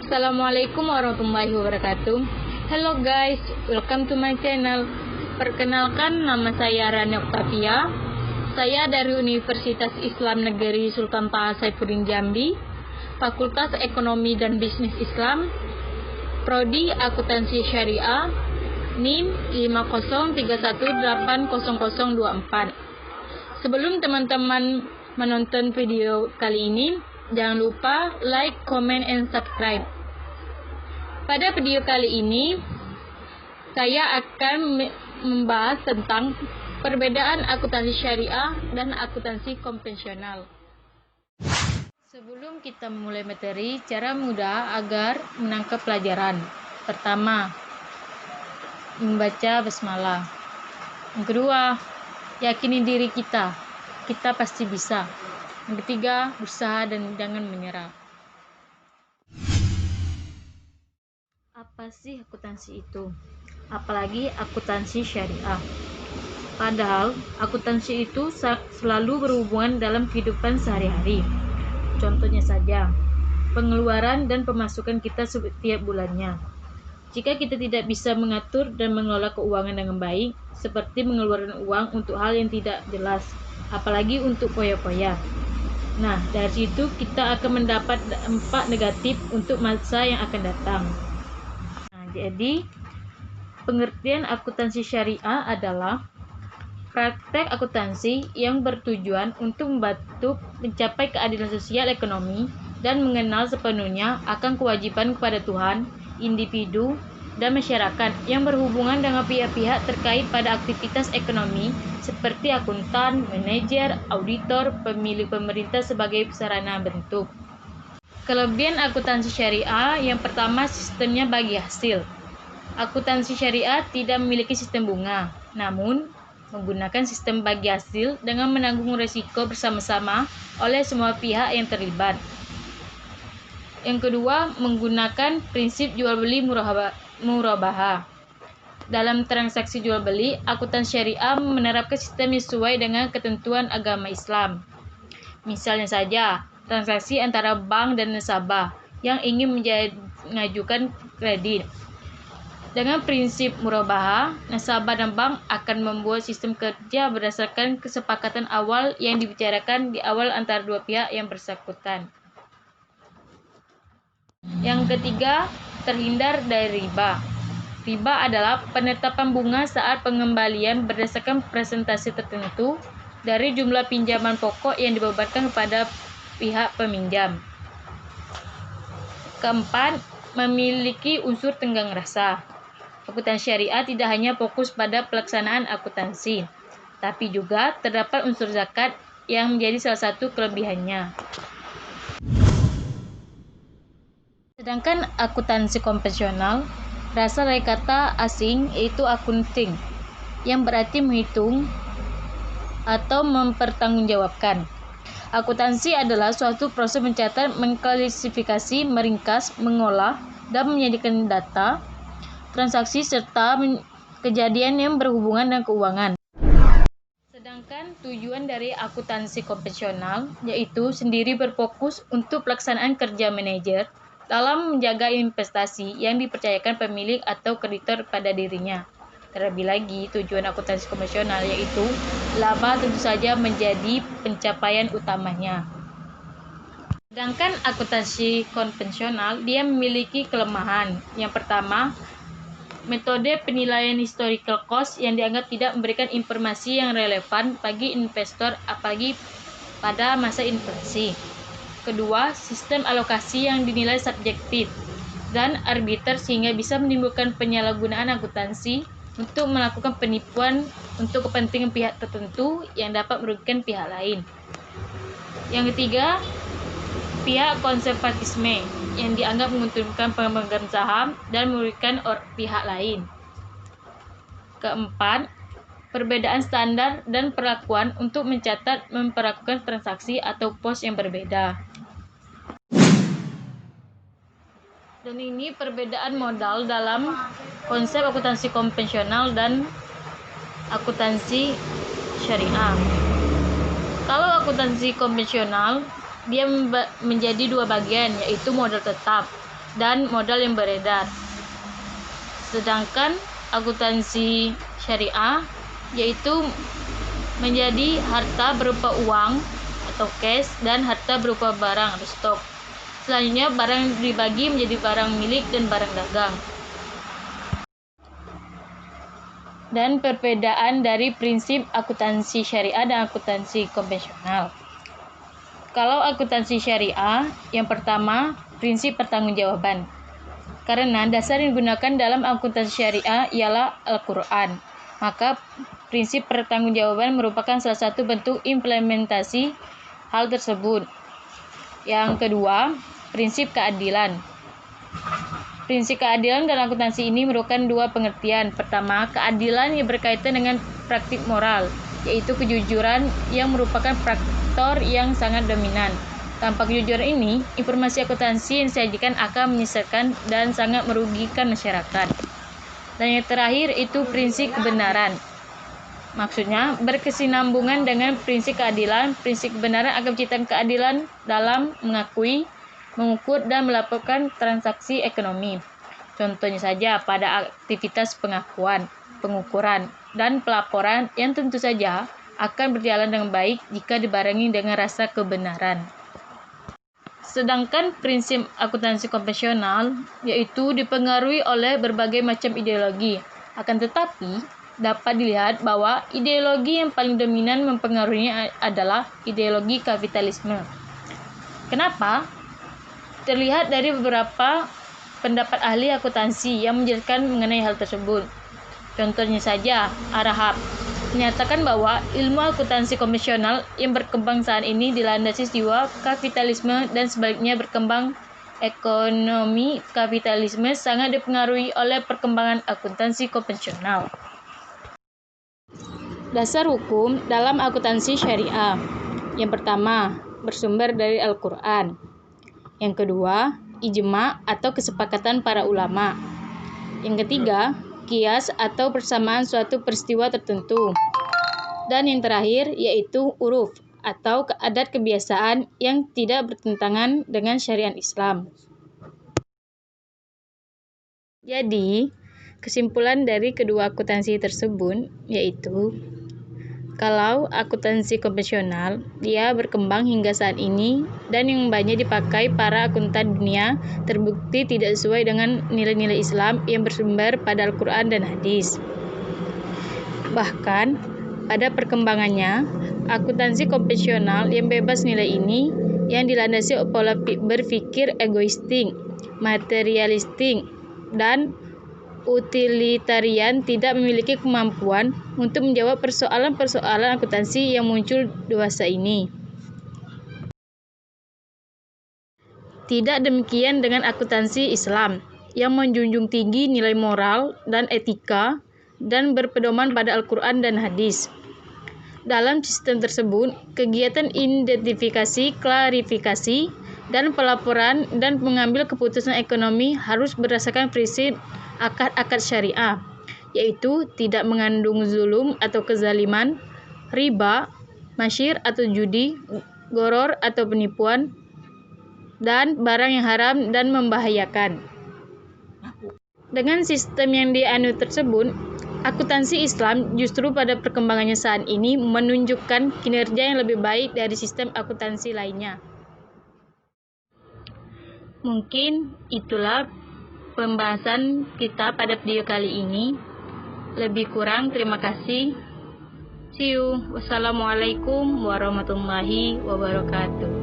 Assalamualaikum warahmatullahi wabarakatuh. Hello guys, welcome to my channel. Perkenalkan, nama saya Rani Oktavia. Saya dari Universitas Islam Negeri Sultan Taha Saifuddin Jambi, Fakultas Ekonomi dan Bisnis Islam, Prodi Akuntansi Syariah, NIM 503180024. Sebelum teman-teman menonton video kali ini, jangan lupa like, comment, and subscribe. Pada video kali ini, saya akan membahas tentang perbedaan akuntansi syariah dan akuntansi konvensional. Sebelum kita memulai materi, cara mudah agar menangkap pelajaran. Pertama, membaca basmalah. Yang kedua, yakini diri kita pasti bisa. Yang ketiga, usaha dan jangan menyerah. Apa sih akuntansi itu? Apalagi akuntansi syariah. Padahal akuntansi itu selalu berhubungan dalam kehidupan sehari-hari. Contohnya saja, pengeluaran dan pemasukan kita setiap bulannya. Jika kita tidak bisa mengatur dan mengelola keuangan dengan baik, seperti mengeluarkan uang untuk hal yang tidak jelas, apalagi untuk foya-foya. Nah, dari situ kita akan mendapat dampak negatif untuk masa yang akan datang. Nah, jadi pengertian akuntansi syariah adalah praktek akuntansi yang bertujuan untuk membantu mencapai keadilan sosial ekonomi dan mengenal sepenuhnya akan kewajiban kepada Tuhan, individu, dan masyarakat yang berhubungan dengan pihak-pihak terkait pada aktivitas ekonomi seperti akuntan, manajer, auditor, pemilik pemerintah sebagai sarana bentuk. Kelebihan akuntansi syariah, yang pertama, sistemnya bagi hasil. Akuntansi syariah tidak memiliki sistem bunga, namun menggunakan sistem bagi hasil dengan menanggung risiko bersama-sama oleh semua pihak yang terlibat. Yang kedua, menggunakan prinsip jual beli murabahah. Dalam transaksi jual beli, akuntansi syariah menerapkan sistem yang sesuai dengan ketentuan agama Islam. Misalnya saja, transaksi antara bank dan nasabah yang ingin mengajukan kredit. Dengan prinsip murabahah, nasabah dan bank akan membuat sistem kerja berdasarkan kesepakatan awal yang dibicarakan di awal antara dua pihak yang bersangkutan. Yang ketiga, terhindar dari riba. Riba adalah penetapan bunga saat pengembalian berdasarkan presentasi tertentu dari jumlah pinjaman pokok yang dibebankan kepada pihak peminjam. Keempat, memiliki unsur tenggang rasa. Akuntansi syariah tidak hanya fokus pada pelaksanaan akuntansi, tapi juga terdapat unsur zakat yang menjadi salah satu kelebihannya. Sedangkan akuntansi konvensional berasal dari kata asing yaitu accounting, yang berarti menghitung atau mempertanggungjawabkan. Akuntansi adalah suatu proses mencatat, mengklasifikasi, meringkas, mengolah, dan menyajikan data, transaksi, serta kejadian yang berhubungan dengan keuangan. Sedangkan tujuan dari akuntansi konvensional yaitu sendiri berfokus untuk pelaksanaan kerja manajer dalam menjaga investasi yang dipercayakan pemilik atau kreditor pada dirinya. Terlebih lagi, tujuan akuntansi konvensional yaitu laba tentu saja menjadi pencapaian utamanya. Sedangkan akuntansi konvensional, dia memiliki kelemahan. Yang pertama, metode penilaian historical cost yang dianggap tidak memberikan informasi yang relevan bagi investor, apalagi pada masa inflasi. Kedua, sistem alokasi yang dinilai subjektif dan arbiter sehingga bisa menimbulkan penyalahgunaan akuntansi untuk melakukan penipuan untuk kepentingan pihak tertentu yang dapat merugikan pihak lain. Yang ketiga, pihak konservatisme yang dianggap menguntungkan pemegang saham dan merugikan pihak lain. Keempat, perbedaan standar dan perlakuan untuk mencatat memperlakukan transaksi atau pos yang berbeda. Dan ini perbedaan modal dalam konsep akuntansi konvensional dan akuntansi syariah. Kalau akuntansi konvensional, dia menjadi dua bagian, yaitu modal tetap. dan modal yang beredar. Sedangkan akuntansi syariah yaitu menjadi harta berupa uang atau cash dan harta berupa barang atau stok. Selanjutnya barang dibagi menjadi barang milik dan barang dagang. Dan perbedaan dari prinsip akuntansi syariah dan akuntansi konvensional. Kalau akuntansi syariah, yang pertama, prinsip pertanggungjawaban. Karena dasar yang digunakan dalam akuntansi syariah ialah Al-Quran, maka prinsip pertanggungjawaban merupakan salah satu bentuk implementasi hal tersebut. Yang kedua, prinsip keadilan. Prinsip keadilan dalam akuntansi ini merupakan dua pengertian. Pertama, keadilan yang berkaitan dengan praktik moral, yaitu kejujuran yang merupakan faktor yang sangat dominan. Tanpa kejujuran ini, informasi akuntansi yang disajikan akan menyesatkan dan sangat merugikan masyarakat. Dan yang terakhir itu prinsip kebenaran. Maksudnya, berkesinambungan dengan prinsip keadilan. Prinsip kebenaran akan menciptakan keadilan dalam mengakui, mengukur, dan melaporkan transaksi ekonomi. Contohnya saja pada aktivitas pengakuan, pengukuran, dan pelaporan yang tentu saja akan berjalan dengan baik jika dibarengi dengan rasa kebenaran. Sedangkan prinsip akuntansi konvensional yaitu dipengaruhi oleh berbagai macam ideologi. Akan tetapi, dapat dilihat bahwa ideologi yang paling dominan mempengaruhinya adalah ideologi kapitalisme. Kenapa? Terlihat dari beberapa pendapat ahli akuntansi yang menjelaskan mengenai hal tersebut. Contohnya saja, Arahab menyatakan bahwa ilmu akuntansi konvensional yang berkembang saat ini dilandasi jiwa kapitalisme dan sebaliknya berkembang ekonomi kapitalisme sangat dipengaruhi oleh perkembangan akuntansi konvensional. Dasar hukum dalam akuntansi syariah. Yang pertama, bersumber dari Al-Quran. Yang kedua, ijma atau kesepakatan para ulama. Yang ketiga, qiyas atau persamaan suatu peristiwa tertentu. Dan yang terakhir yaitu uruf atau adat kebiasaan yang tidak bertentangan dengan syariat Islam. Jadi, kesimpulan dari kedua akuntansi tersebut yaitu kalau akuntansi konvensional, dia berkembang hingga saat ini dan yang banyak dipakai para akuntan dunia terbukti tidak sesuai dengan nilai-nilai Islam yang bersumber pada Al-Quran dan hadis. Bahkan, pada perkembangannya, akuntansi konvensional yang bebas nilai ini yang dilandasi pola berpikir egoistik, materialistik, dan utilitarian tidak memiliki kemampuan untuk menjawab persoalan-persoalan akuntansi yang muncul dewasa ini. Tidak demikian dengan akuntansi Islam yang menjunjung tinggi nilai moral dan etika dan berpedoman pada Al-Quran dan hadis. Dalam sistem tersebut, kegiatan identifikasi, klarifikasi, dan pelaporan dan mengambil keputusan ekonomi harus berdasarkan prinsip akad-akad syariah, yaitu tidak mengandung zulum atau kezaliman, riba, masyir atau judi, goror atau penipuan, dan barang yang haram dan membahayakan. Dengan sistem yang dianut tersebut, akuntansi Islam justru pada perkembangannya saat ini menunjukkan kinerja yang lebih baik dari sistem akuntansi lainnya. Mungkin itulah pembahasan kita pada video kali ini. Lebih kurang terima kasih. See you. Wassalamualaikum warahmatullahi wabarakatuh.